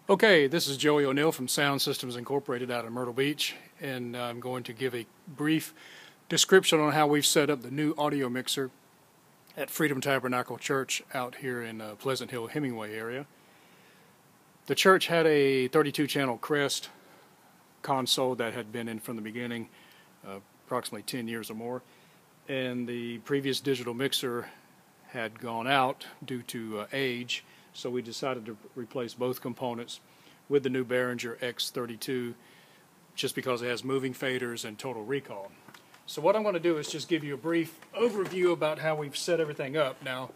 Okay, this is Joey O'Neill from Sound Systems Incorporated out of Myrtle Beach, and I'm going to give a brief description on how we've set up the new audio mixer at Freedom Tabernacle Church out here in Pleasant Hill, Hemingway area. The church had a 32-channel Crest console that had been in from the beginning, approximately 10 years or more, and the previous digital mixer had gone out due to age. So we decided to replace both components with the new Behringer X32 just because it has moving faders and total recall. So what I'm going to do is just give you a brief overview about how we've set everything up. Now,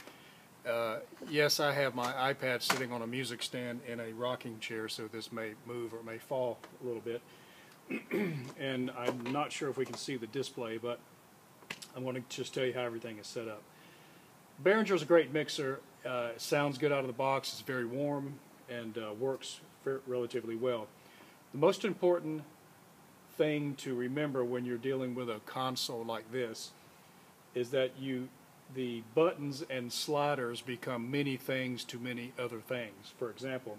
yes, I have my iPad sitting on a music stand in a rocking chair, so this may move or may fall a little bit. And I'm not sure if we can see the display, but I'm going to just tell you how everything is set up. Behringer is a great mixer. It sounds good out of the box. It's very warm and works relatively well. The most important thing to remember when you're dealing with a console like this is that the buttons and sliders become many things to many other things. For example,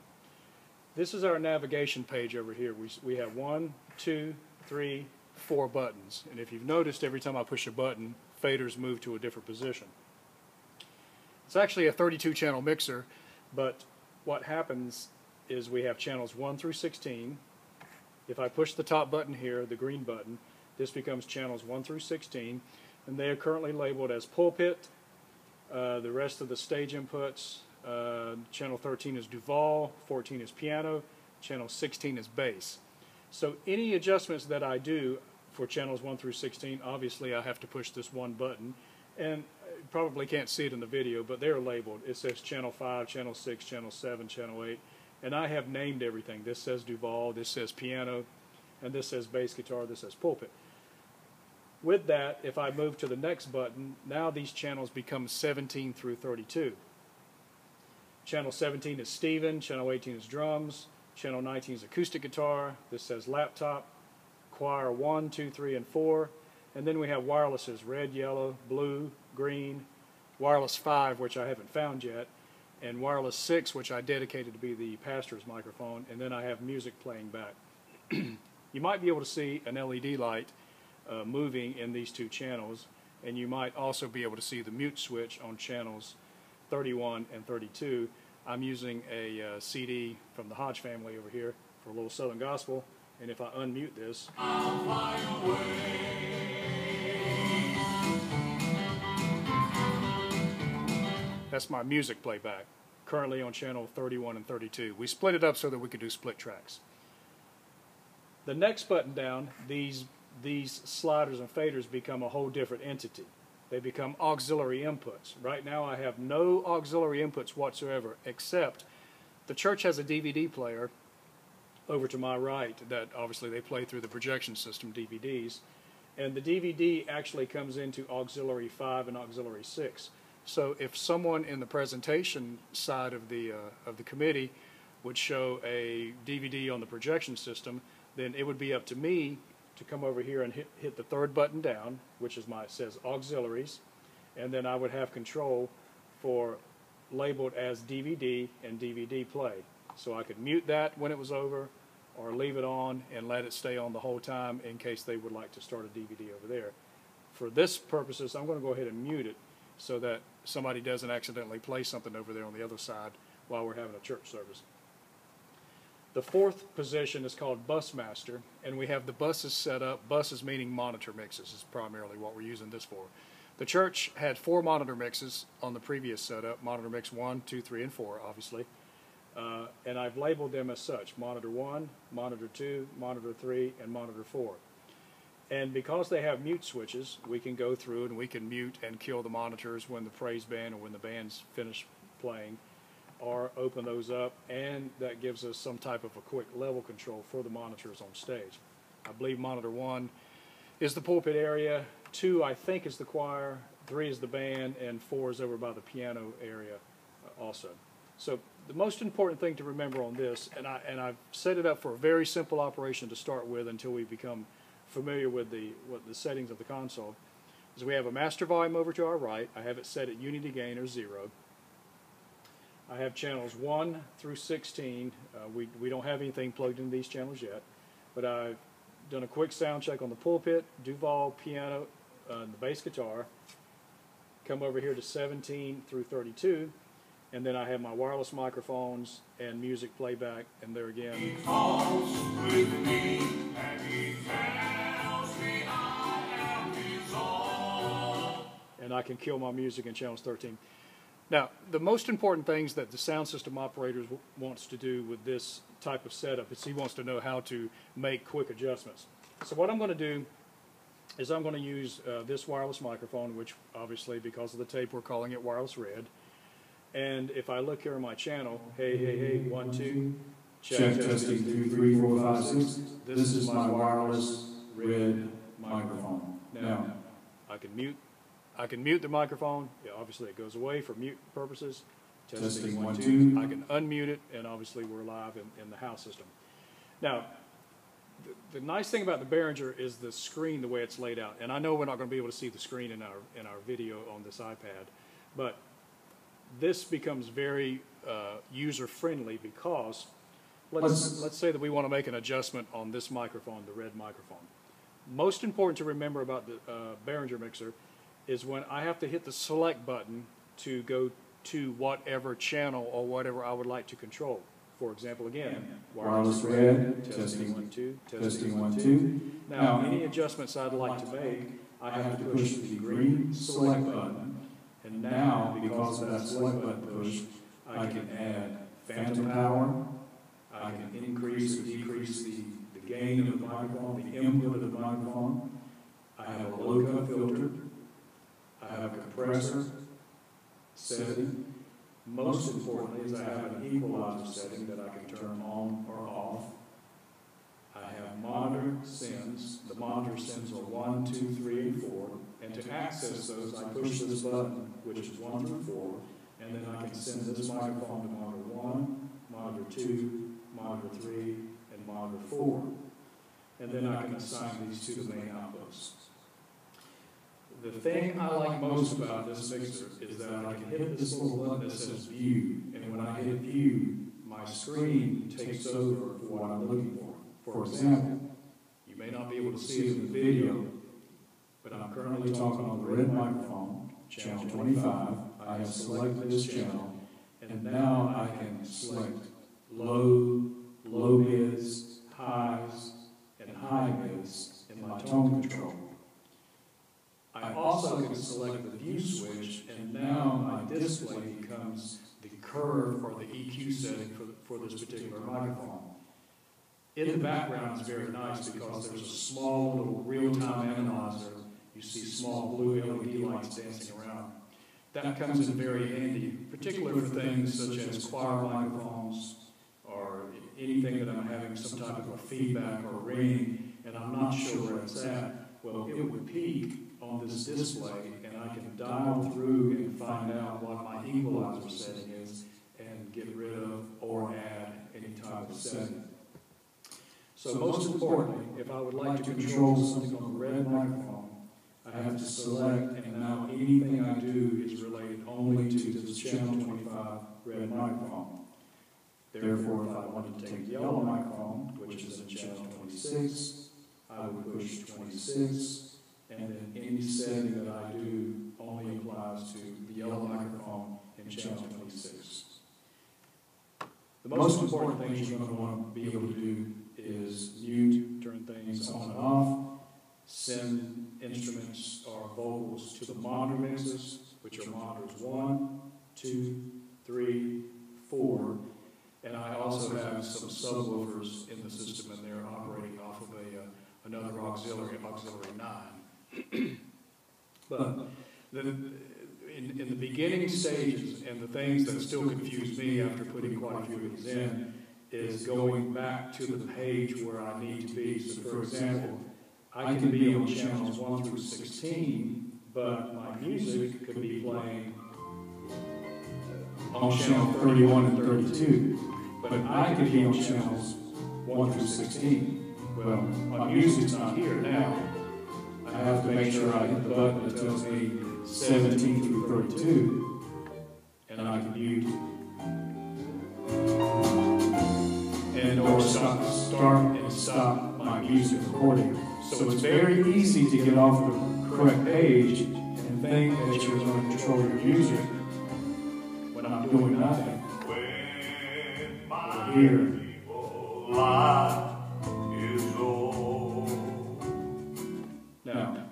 this is our navigation page over here. We have 1, 2, 3, 4 buttons. And if you've noticed, every time I push a button, faders move to a different position. It's actually a 32-channel mixer, but what happens is we have channels 1 through 16. If I push the top button here, the green button, this becomes channels 1 through 16, and they are currently labeled as pulpit. The rest of the stage inputs, channel 13 is Duval, 14 is piano, channel 16 is bass. So any adjustments that I do for channels 1 through 16, obviously I have to push this one button, and you probably can't see it in the video, but they're labeled. It says channel 5, channel 6, channel 7, channel 8, and I have named everything. This says Duval, this says piano, and this says bass guitar, this says pulpit. With that, if I move to the next button, now these channels become 17 through 32. Channel 17 is Stephen, channel 18 is drums, channel 19 is acoustic guitar, this says laptop, choir 1, 2, 3, and 4, and then we have wirelesses, red, yellow, blue, green, wireless 5, which I haven't found yet, and wireless 6, which I dedicated to be the pastor's microphone, and then I have music playing back. You might be able to see an LED light moving in these two channels, and you might also be able to see the mute switch on channels 31 and 32. I'm using a CD from the Hodge family over here for a little Southern Gospel, and if I unmute this, I'll fly away. That's my music playback, currently on channel 31 and 32. We split it up so that we could do split tracks. The next button down, these sliders and faders become a whole different entity. They become auxiliary inputs. Right now I have no auxiliary inputs whatsoever, except the church has a DVD player over to my right that obviously they play through the projection system, DVDs, and the DVD actually comes into auxiliary 5 and auxiliary 6. So if someone in the presentation side of the committee would show a DVD on the projection system, then it would be up to me to come over here and hit the third button down, which is it says auxiliaries, and then I would have control for labeled as DVD and DVD play. So I could mute that when it was over, or leave it on and let it stay on the whole time in case they would like to start a DVD over there. For this purposes, I'm going to go ahead and mute it so that somebody doesn't accidentally play something over there on the other side while we're having a church service. The fourth position is called bus master, and we have the buses set up. Buses meaning monitor mixes is primarily what we're using this for. The church had 4 monitor mixes on the previous setup, monitor mix 1, 2, 3, and 4, obviously. And I've labeled them as such: monitor 1, monitor 2, monitor 3, and monitor 4. And because they have mute switches, we can go through and we can mute and kill the monitors when the praise band or when the band's finished playing, or open those up, and that gives us some type of a quick level control for the monitors on stage. I believe monitor 1 is the pulpit area, 2 I think is the choir, 3 is the band, and 4 is over by the piano area also. So the most important thing to remember on this, and I've set it up for a very simple operation to start with until we become familiar with the settings of the console, is we have a master volume over to our right. I have it set at unity gain or 0. I have channels 1 through 16. We don't have anything plugged into these channels yet, but I've done a quick sound check on the pulpit, Duval piano, the bass guitar, come over here to 17 through 32, and then I have my wireless microphones and music playback, and there again. He calls with me, and he tells me I am his own. And I can kill my music in channels 13. Now, the most important things that the sound system operator wants to do with this type of setup is he wants to know how to make quick adjustments. So what I'm going to do is I'm going to use this wireless microphone, which obviously because of the tape we're calling it wireless red. And if I look here on my channel, hey, 1, 2, check, testing, 2, 3, 4, 5, 6. This is my wireless red microphone. Now, I can mute the microphone. Yeah, obviously it goes away for mute purposes. Testing 1, 2. I can unmute it, and obviously we're live in the house system. Now, the nice thing about the Behringer is the screen, the way it's laid out. And I know we're not going to be able to see the screen in our video on this iPad, but this becomes very user-friendly because let's say that we want to make an adjustment on this microphone, the red microphone. Most important to remember about the Behringer mixer is when I have to hit the select button to go to whatever channel or whatever I would like to control. For example, again, wireless red, testing 1, 2, testing 1, 2. Now, any adjustments I'd like to make, I have to push the green select button. And now, because of that select button push, I can add phantom power, I can increase or decrease the gain of the microphone, the input of the microphone. I have a low cut filter. I have a compressor setting. Most importantly is I have an equalizer setting that I can turn on or off. I have monitor sends. The monitor sends are 1, 2, 3, and 4. And to access those, I push this button, which is 1 through 4, and then I can send this microphone to monitor 1, monitor 2, monitor 3, and monitor 4. And then I can assign these to the main outputs. The thing I like most about this mixer is that I can hit this little button that says View, and when I hit View, my screen takes over for what I'm looking for. For example, you may not be able to see it in the video, but I'm currently talking on the red microphone, channel 25. I have selected this channel, and now I can select low mids, highs, and high mids in my tone control. I also can select the view switch, and now my display becomes the curve or the EQ setting for this particular microphone. In the background is very nice because there's a small little real-time analyzer. You see small blue LED lights dancing around. That comes in very handy, particularly for things such as choir microphones or anything that I'm having some type of a feedback or ringing and I'm not sure where it's at. Well, it would peak on this display and I can dial through and find out what my equalizer setting is and get rid of or add any type of setting. So most importantly, if I would like to control something on the red microphone, I have to select, and now anything I do is related only to this channel 25 red microphone. Therefore, if I wanted to take the yellow microphone, which is in channel 26, I would push 26, and then any setting that I do only applies to the yellow microphone in channel 26. The most important things you're going to want to be able to do is mute, turn things on and off, send instruments or vocals to the monitor mixes, which are monitors 1, 2, 3, 4, and I also have some subwoofers in the system, and they're operating off of another auxiliary 9. But in the beginning stages, and the things that still confuse me after putting quite a few of these in, is going back to the page where I need to be. So, for example, I can be on channels 1 through 16, but my music could be playing on channel 31 and 32. But I could be on channels 1 through 16. Well, my music's not here now. I have to make sure I hit the button that tells me 17 through 32, and I can mute or start and stop my music recording. So it's very easy to get off the correct page and think that you're going to control your music when I'm doing nothing. But here, now,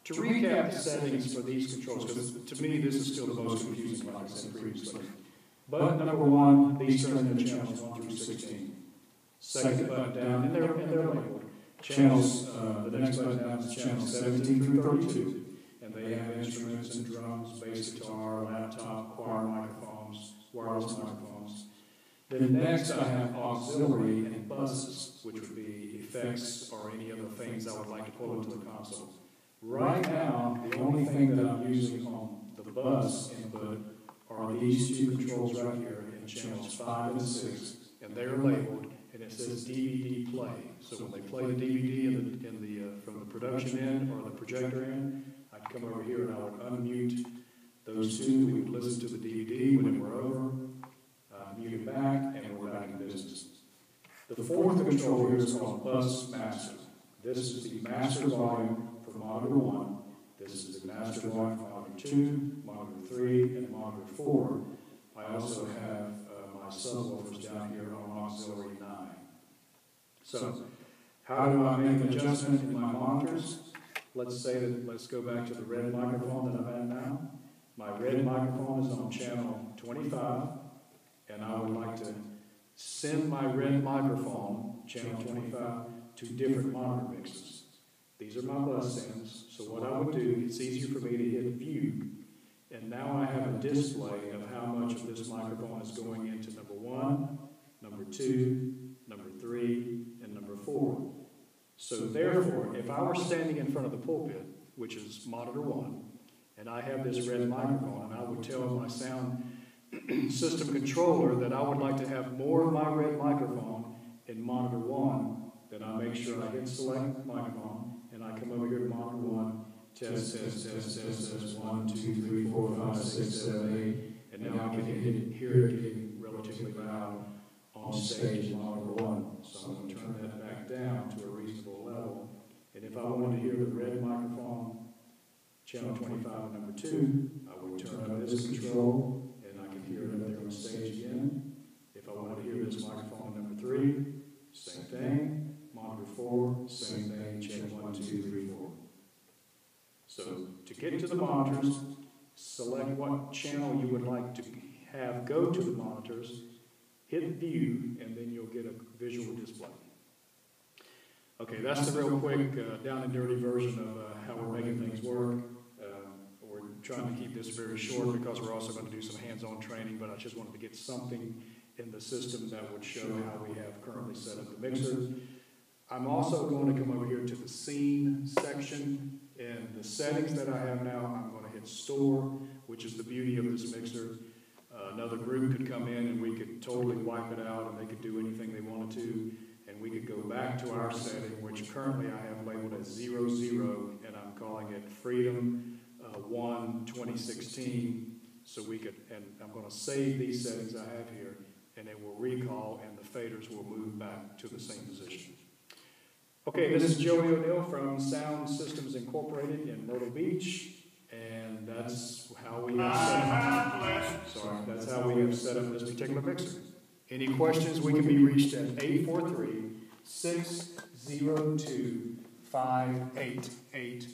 to recap the settings for these controls, because to me this is still the most confusing, like I said previously. Button number 1, these turn into channels 1 through 16. Second button down, and they're labeled. Channels, the next button down is channels 17 through 32. And they have instruments and drums, bass guitar, laptop, choir microphones, wireless microphones. Then next I have auxiliary and buses, which would be effects or any other things I would like to pull into the console. Right now, the only thing that I'm using on the bus input are these two controls right here in channels 5 and 6, and they're labeled, and it says DVD play. So when they play the DVD from the production end or the projector end, I'd come over here and I would unmute those two. We would listen to the DVD when it were over, mute it back, and we're back in business. The fourth control here is called Bus Master. This is the master volume for monitor 1. This is the master volume for monitor 2, monitor 3, and monitor 4. I also have my subwoofers down here on auxiliary 9. So, how do I make an adjustment in my monitors? Let's go back to the red microphone that I'm at now. My red microphone is on channel 25, and I would like to send my red microphone, channel 25, to different monitor mixes. These are my bus sends, so what I would do, it's easier for me to hit view, and now I have a display of how much of this microphone is going into number 1, number 2, number 3, and number 4. So therefore, if I were standing in front of the pulpit, which is monitor 1, and I have this red microphone, and I would tell my sound system controller that I would like to have more of my red microphone in monitor 1, then I make sure I hit select microphone, and I come over here to monitor 1, test, 1, 2, 3, 4, 5, 6, 7, 8, and now I can hear it getting relatively loud on stage in monitor 1. So I'm going to turn that back down to a reasonable level. And if I wanted to hear the red microphone, channel 25, number 2, I would turn up this control, and I can hear it up there on stage again. If I wanted to hear this microphone, number 3, same thing. Monitor 4, same thing, channel 1, 2, 3, 4. So to get to the monitors, select what channel you would like to have go to the monitors, hit view, and then you'll get a visual display. Okay, that's the real quick, down and dirty version of how we're making things work. We're trying to keep this very short because we're also going to do some hands-on training, but I just wanted to get something in the system that would show how we have currently set up the mixer. I'm also going to come over here to the scene section, and the settings that I have now, I'm going to hit store, which is the beauty of this mixer. Another group could come in and we could totally wipe it out, and they could do anything they wanted to, and we could go back to our setting, which currently I have labeled as 00, and I'm calling it Freedom 1 2016. So we could, and I'm going to save these settings I have here, and it will recall, and the faders will move back to the same position. Okay, this is Joey O'Neill from Sound Systems Incorporated in Myrtle Beach, and that's how we have set up this particular mixer. Any questions, we can be reached at 843-602-5888.